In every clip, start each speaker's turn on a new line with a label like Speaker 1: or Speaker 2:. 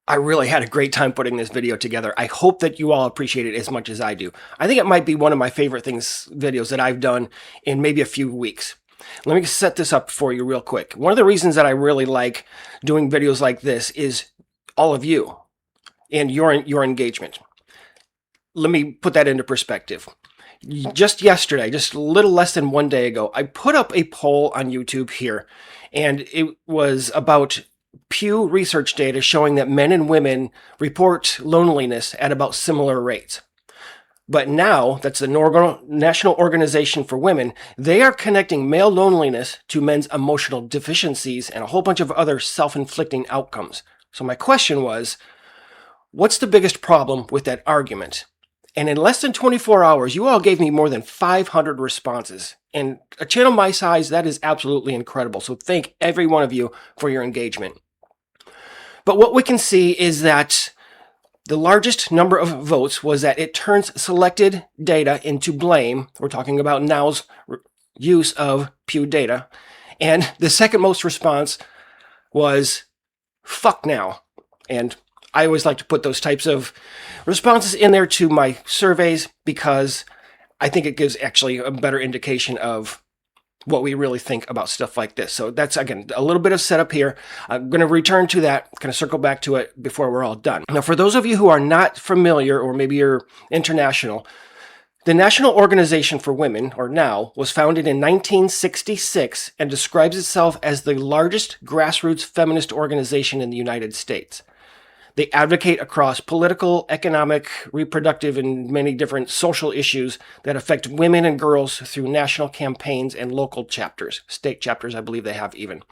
Speaker 1: I really had a great time putting this video together. I hope that you all appreciate it as much as I do. I think it might be one of my favorite videos that I've done in maybe a few weeks. Let me set this up for you real quick. One of the reasons that I really like doing videos like this is all of you and your engagement. Let me put that into perspective. Just yesterday, just a little less than 1 day ago, I put up a poll on YouTube here, and it was about Pew research data showing that men and women report loneliness at about similar rates. But now, that's the National Organization for Women, they are connecting male loneliness to men's emotional deficiencies and a whole bunch of other self-inflicting outcomes. So my question was, what's the biggest problem with that argument? And in less than 24 hours, you all gave me more than 500 responses. And a channel my size, that is absolutely incredible. So thank every one of you for your engagement. But what we can see is that the largest number of votes was that it turns selected data into blame. We're talking about N.O.W's use of Pew data. And the second most response was, fuck now. And I always like to put those types of responses in there to my surveys because I think it gives actually a better indication of what we really think about stuff like this. So that's, again, a little bit of setup here. I'm going to return to that, kind of circle back to it before we're all done. Now, for those of you who are not familiar, or maybe you're international, the National Organization for Women, or N.O.W, was founded in 1966 and describes itself as the largest grassroots feminist organization in the United States. They advocate across political, economic, reproductive, and many different social issues that affect women and girls through national campaigns and local chapters, state chapters, I believe they have even.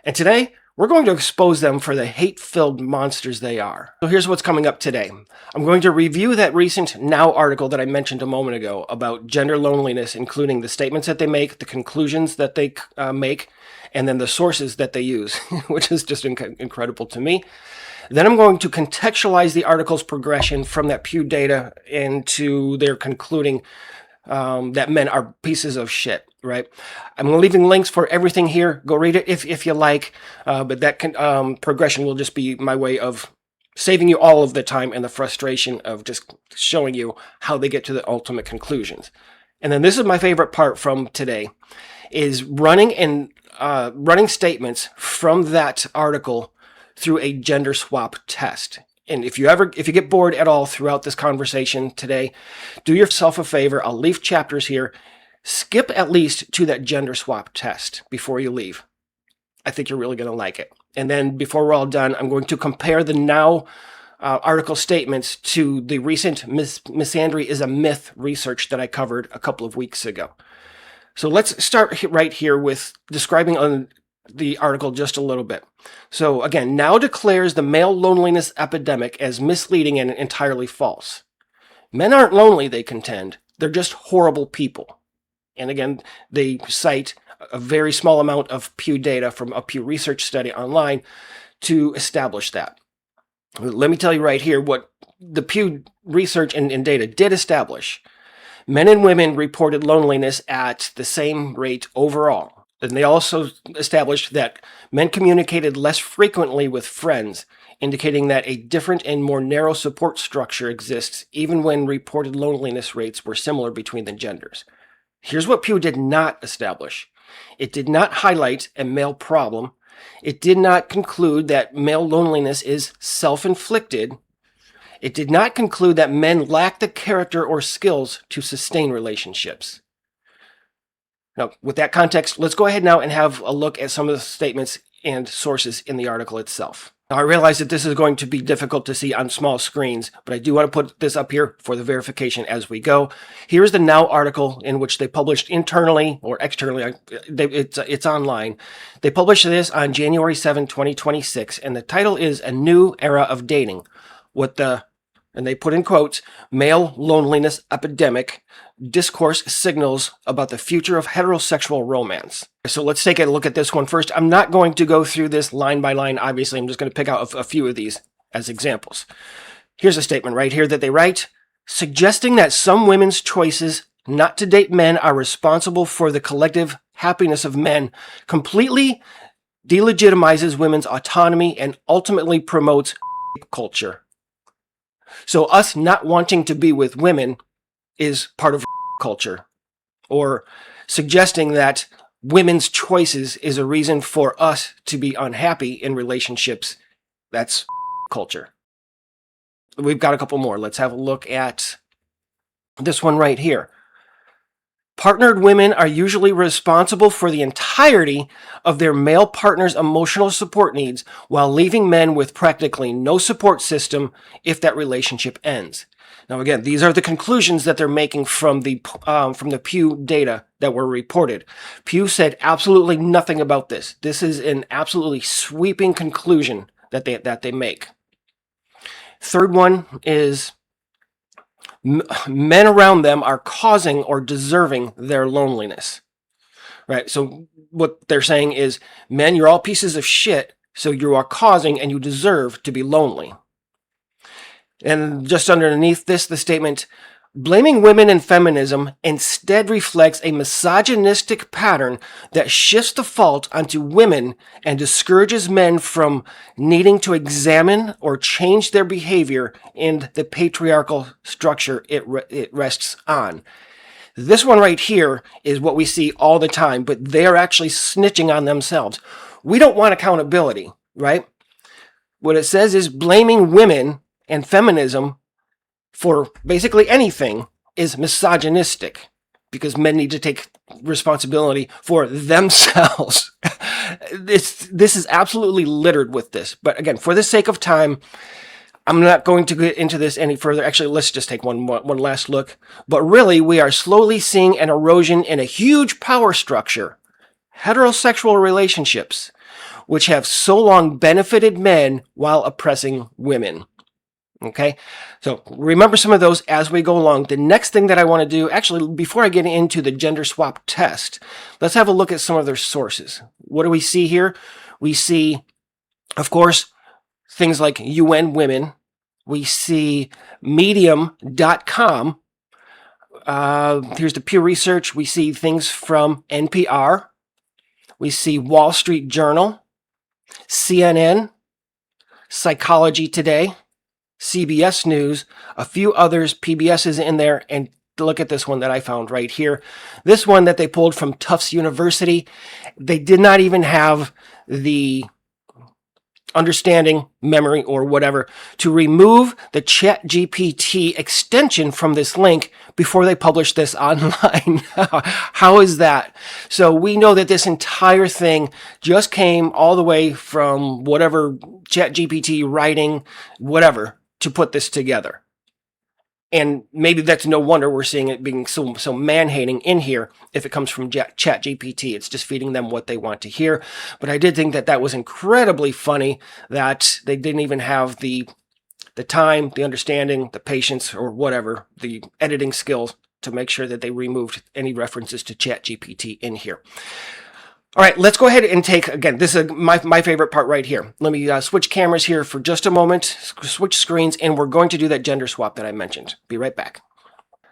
Speaker 1: And today, we're going to expose them for the hate-filled monsters they are. So here's what's coming up today. I'm going to review that recent N.O.W article that I mentioned a moment ago about gender loneliness, including the statements that they make, the conclusions that they make, and then the sources that they use, which is just incredible to me. Then I'm going to contextualize the article's progression from that Pew data into their concluding that men are pieces of shit, right? I'm leaving links for everything here. Go read it if you like, but that progression will just be my way of saving you all of the time and the frustration of just showing you how they get to the ultimate conclusions. And then this is my favorite part from today, is running statements from that article through a gender swap test. And if you get bored at all throughout this conversation today, do yourself a favor. I'll leave chapters here. Skip at least to that gender swap test before you leave. I think you're really going to like it. And then before we're all done, I'm going to compare the N.O.W article statements to the recent Misandry is a Myth research that I covered a couple of weeks ago. So let's start right here with describing the article just a little bit. So again, N.O.W declares the male loneliness epidemic as misleading and entirely false. Men aren't lonely, they contend. They're just horrible people. And again, they cite a very small amount of Pew data from a Pew research study online to establish that. Let me tell you right here what the Pew research and data did establish. Men and women reported loneliness at the same rate overall. And they also established that men communicated less frequently with friends, indicating that a different and more narrow support structure exists even when reported loneliness rates were similar between the genders. Here's what Pew did not establish. It did not highlight a male problem. It did not conclude that male loneliness is self-inflicted. It did not conclude that men lack the character or skills to sustain relationships. Now, with that context, let's go ahead now and have a look at some of the statements and sources in the article itself. Now, I realize that this is going to be difficult to see on small screens, but I do want to put this up here for the verification as we go. Here's the N.O.W article in which they published internally or externally. It's online. They published this on January 7, 2026, and the title is A New Era of Dating. And they put in quotes, male loneliness epidemic, discourse signals about the future of heterosexual romance. So let's take a look at this one first. I'm not going to go through this line by line, obviously. I'm just going to pick out a few of these as examples. Here's a statement right here that they write, suggesting that some women's choices not to date men are responsible for the collective happiness of men completely delegitimizes women's autonomy and ultimately promotes culture. So us not wanting to be with women is part of culture, or suggesting that women's choices is a reason for us to be unhappy in relationships. That's culture. We've got a couple more. Let's have a look at this one right here. Partnered women are usually responsible for the entirety of their male partner's emotional support needs, while leaving men with practically no support system if that relationship ends. Now, again, these are the conclusions that they're making from the Pew data that were reported. Pew said absolutely nothing about this. This is an absolutely sweeping conclusion that they make. Third one is men around them are causing or deserving their loneliness. Right? So what they're saying is, men, you're all pieces of shit, so you are causing and you deserve to be lonely. And just underneath this, the statement, blaming women and feminism instead reflects a misogynistic pattern that shifts the fault onto women and discourages men from needing to examine or change their behavior in the patriarchal structure it rests on. This one right here is what we see all the time, but they're actually snitching on themselves. We don't want accountability, right? What it says is blaming women and feminism for basically anything is misogynistic, because men need to take responsibility for themselves. This is absolutely littered with this. But again, for the sake of time, I'm not going to get into this any further. Actually, let's just take one last look. But really, we are slowly seeing an erosion in a huge power structure, heterosexual relationships, which have so long benefited men while oppressing women. Okay, so remember some of those as we go along. The next thing that I want to do, actually, before I get into the gender swap test, let's have a look at some of their sources. What do we see here? We see, of course, things like UN Women. We see Medium.com. Here's the Pew Research. We see things from NPR. We see Wall Street Journal, CNN, Psychology Today, CBS News, a few others. PBS is in there, and look at this one that I found right here. This one that they pulled from Tufts University. They did not even have the understanding, memory, or whatever to remove the ChatGPT extension from this link before they published this online. How is that? So we know that this entire thing just came all the way from whatever ChatGPT writing, whatever, to put this together. And maybe that's no wonder we're seeing it being so man-hating in here if it comes from ChatGPT. It's just feeding them what they want to hear. But I did think that that was incredibly funny that they didn't even have the time, the understanding, the patience, or whatever, the editing skills to make sure that they removed any references to ChatGPT in here. All right, let's go ahead and take, again, this is my favorite part right here. Let me switch cameras here for just a moment, switch screens, and we're going to do that gender swap that I mentioned. Be right back.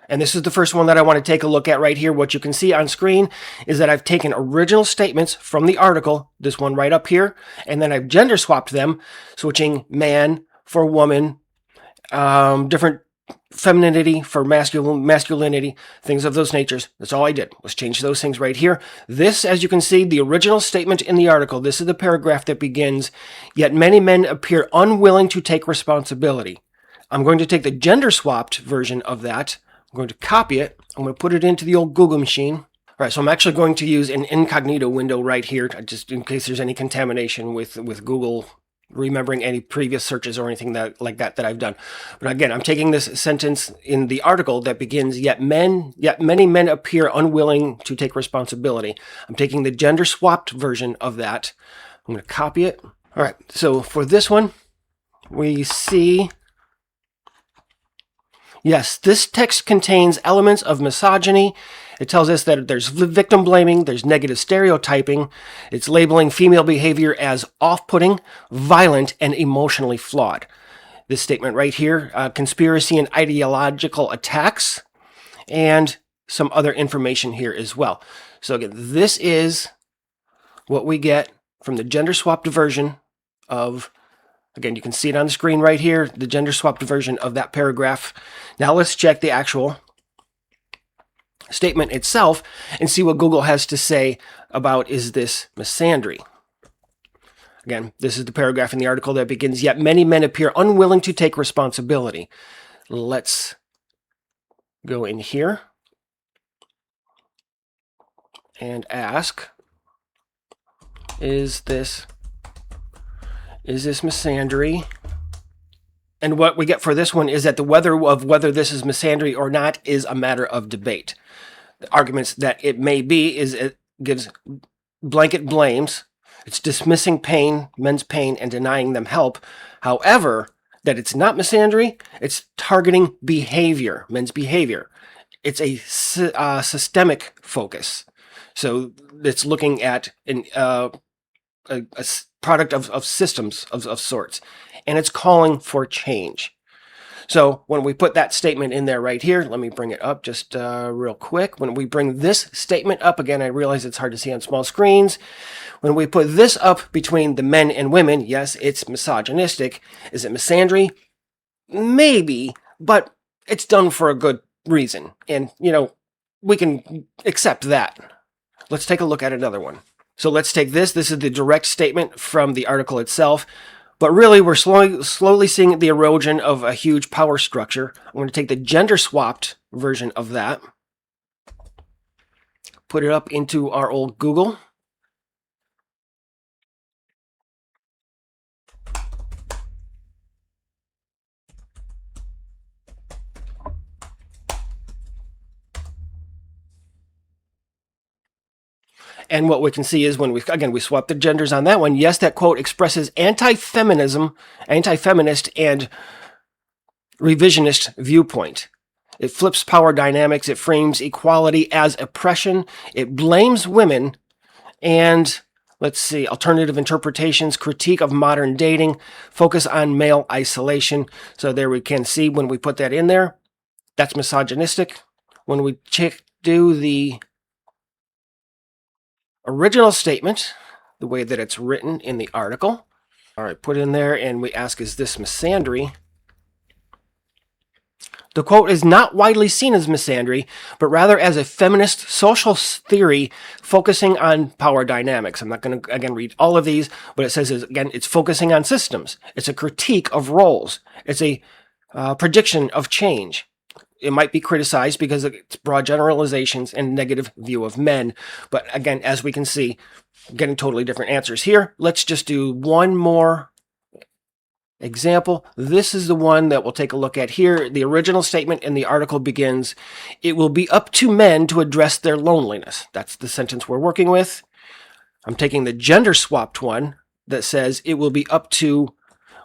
Speaker 1: And this is the first one that I want to take a look at right here. What you can see on screen is that I've taken original statements from the article, this one right up here, and then I've gender swapped them, switching man for woman, different femininity for masculinity, things of those natures. That's all I did, was change those things right here. This, as you can see, the original statement in the article, this is the paragraph that begins, yet many men appear unwilling to take responsibility. I'm going to take the gender swapped version of that. I'm going to copy it. I'm going to put it into the old Google machine. All right, so I'm actually going to use an incognito window right here, just in case there's any contamination with Google remembering any previous searches or anything like that I've done. But again, I'm taking this sentence in the article that begins, yet many men appear unwilling to take responsibility. I'm taking the gender swapped version of that. I'm going to copy it. All right, so for this one, we see, yes, this text contains elements of misogyny. It tells us that there's victim blaming, there's negative stereotyping, it's labeling female behavior as off-putting, violent, and emotionally flawed. This statement right here, conspiracy and ideological attacks, and some other information here as well. So again, this is what we get from the gender-swapped version of Again, you can see it on the screen right here, the gender swapped version of that paragraph. Now let's check the actual statement itself and see what Google has to say about, is this misandry? Again, this is the paragraph in the article that begins, yet many men appear unwilling to take responsibility. Let's go in here and ask, is this misandry? And what we get for this one is that the whether this is misandry or not is a matter of debate. The arguments that it may be is it gives blanket blames. It's dismissing pain, men's pain, and denying them help. However, that it's not misandry, it's targeting behavior, men's behavior. It's a systemic focus. So it's looking at a product of systems of sorts. And it's calling for change. So when we put that statement in there right here, let me bring it up just real quick. When we bring this statement up, again, I realize it's hard to see on small screens. When we put this up between the men and women, yes, it's misogynistic. Is it misandry? Maybe, but it's done for a good reason. And, you know, we can accept that. Let's take a look at another one. So let's take this. This is the direct statement from the article itself. But really, we're slowly seeing the erosion of a huge power structure. I'm going to take the gender-swapped version of that, put it up into our old Google. And what we can see is when we swap the genders on that one, yes, that quote expresses anti-feminist, and revisionist viewpoint. It flips power dynamics. It frames equality as oppression. It blames women. And let's see, alternative interpretations, critique of modern dating, focus on male isolation. So there we can see when we put that in there, that's misogynistic. When we do the original statement, the way that it's written in the article. All right, put in there and we ask, is this misandry? The quote is not widely seen as misandry, but rather as a feminist social theory focusing on power dynamics. I'm not going to, again, read all of these, but it says, again, it's focusing on systems. It's a critique of roles. It's a prediction of change. It might be criticized because of its broad generalizations and negative view of men. But again, as we can see, getting totally different answers here. Let's just do one more example. This is the one that we'll take a look at here. The original statement in the article begins, it will be up to men to address their loneliness. That's the sentence we're working with. I'm taking the gender-swapped one that says it will be up to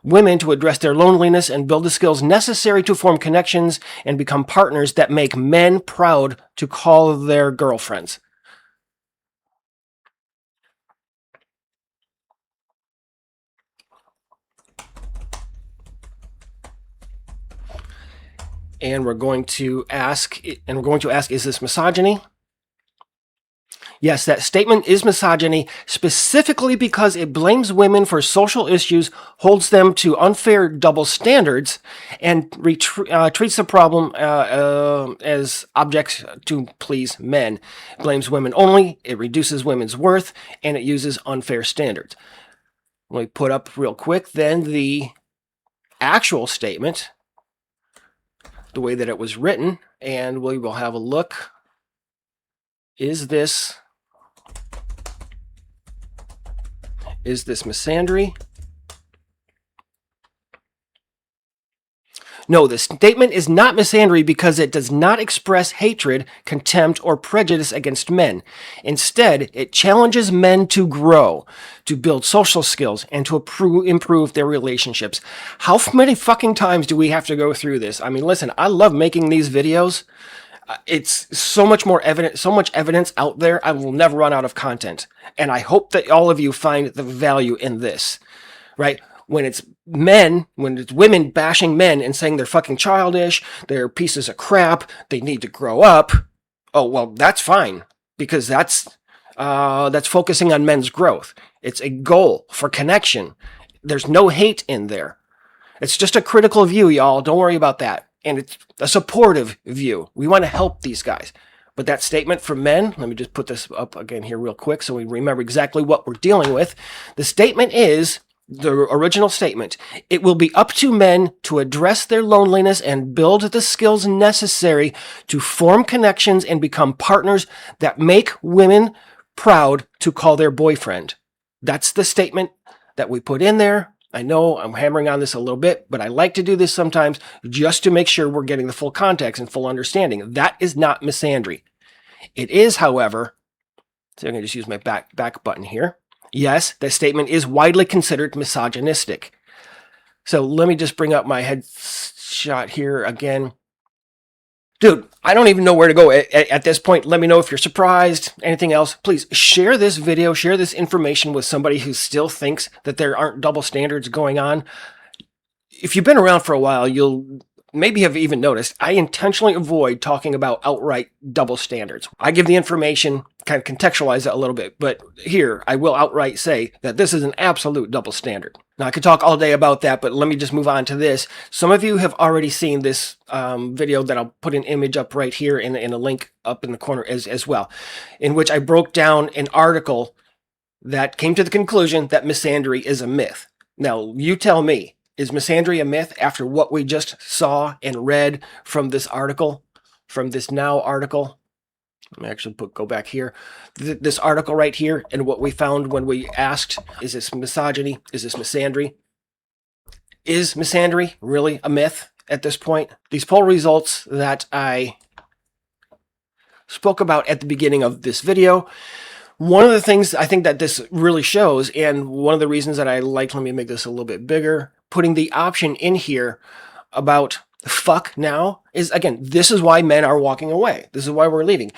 Speaker 1: women to address their loneliness and build the skills necessary to form connections and become partners that make men proud to call their girlfriends. And we're going to ask, is this misogyny? Yes, that statement is misogyny, specifically because it blames women for social issues, holds them to unfair double standards, and treats the problem as objects to please men. It blames women only, it reduces women's worth, and it uses unfair standards. Let me put up real quick then the actual statement, the way that it was written, and we will have a look. Is this misandry? No, the statement is not misandry because it does not express hatred, contempt, or prejudice against men. Instead, it challenges men to grow, to build social skills, and to improve their relationships. How many fucking times do we have to go through this? I mean, listen, I love making these videos. It's so much more evident, so much evidence out there. I will never run out of content. And I hope that all of you find the value in this, right? When it's women bashing men and saying they're fucking childish, they're pieces of crap, they need to grow up. Oh, well, that's fine because that's focusing on men's growth. It's a goal for connection. There's no hate in there. It's just a critical view, y'all. Don't worry about that. And it's a supportive view. We want to help these guys. But that statement for men, let me just put this up again here real quick so we remember exactly what we're dealing with. The statement is, the original statement, it will be up to men to address their loneliness and build the skills necessary to form connections and become partners that make women proud to call their boyfriend. That's the statement that we put in there. I know I'm hammering on this a little bit, but I like to do this sometimes just to make sure we're getting the full context and full understanding. That is not misandry. It is, however, so I'm going to just use my back button here. Yes, that statement is widely considered misogynistic. So let me just bring up my headshot here again. Dude, I don't even know where to go at this point. Let me know if you're surprised. Anything else? Please share this video, share this information with somebody who still thinks that there aren't double standards going on. If you've been around for a while, you'll maybe have even noticed I intentionally avoid talking about outright double standards. I give the information, kind of contextualize it a little bit, but here I will outright say that this is an absolute double standard. Now I could talk all day about that, but let me just move on to this. Some of you have already seen this video that I'll put an image up right here and a link up in the corner as well, in which I broke down an article that came to the conclusion that misandry is a myth. Now you tell me, is misandry a myth after what we just saw and read from this article, from this N.O.W. article? Let me actually go back here. This article right here and what we found when we asked, is this misogyny? Is this misandry? Is misandry really a myth at this point? These poll results that I spoke about at the beginning of this video, one of the things I think that this really shows, and one of the reasons that I like, let me make this a little bit bigger, putting the option in here about fuck now is, again, this is why men are walking away. This is why we're leaving.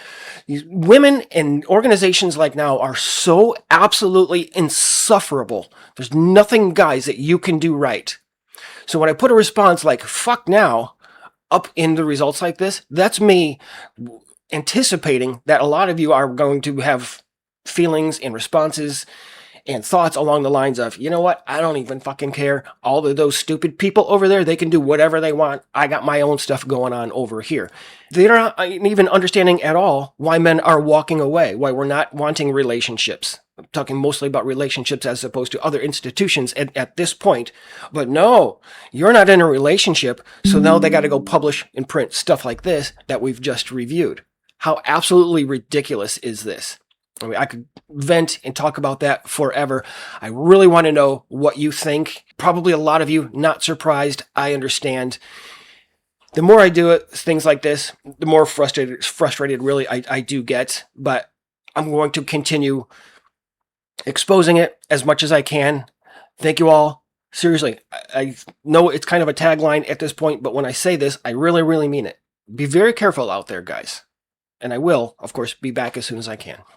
Speaker 1: These women and organizations like N.O.W. are so absolutely insufferable. There's nothing, guys, that you can do right. So when I put a response like fuck now up in the results like this, that's me anticipating that a lot of you are going to have feelings and responses and thoughts along the lines of, you know what, I don't even fucking care. All of those stupid people over there, they can do whatever they want. I got my own stuff going on over here. They're not even understanding at all why men are walking away, why we're not wanting relationships. I'm talking mostly about relationships as opposed to other institutions at this point. But no, you're not in a relationship, so now they got to go publish and print stuff like this that we've just reviewed. How absolutely ridiculous is this? I mean, I could vent and talk about that forever. I really want to know what you think. Probably a lot of you not surprised. I understand. The more I do it, things like this, the more frustrated really I do get. But I'm going to continue exposing it as much as I can. Thank you all. Seriously, I know it's kind of a tagline at this point, but when I say this, I really, really mean it. Be very careful out there, guys. And I will, of course, be back as soon as I can.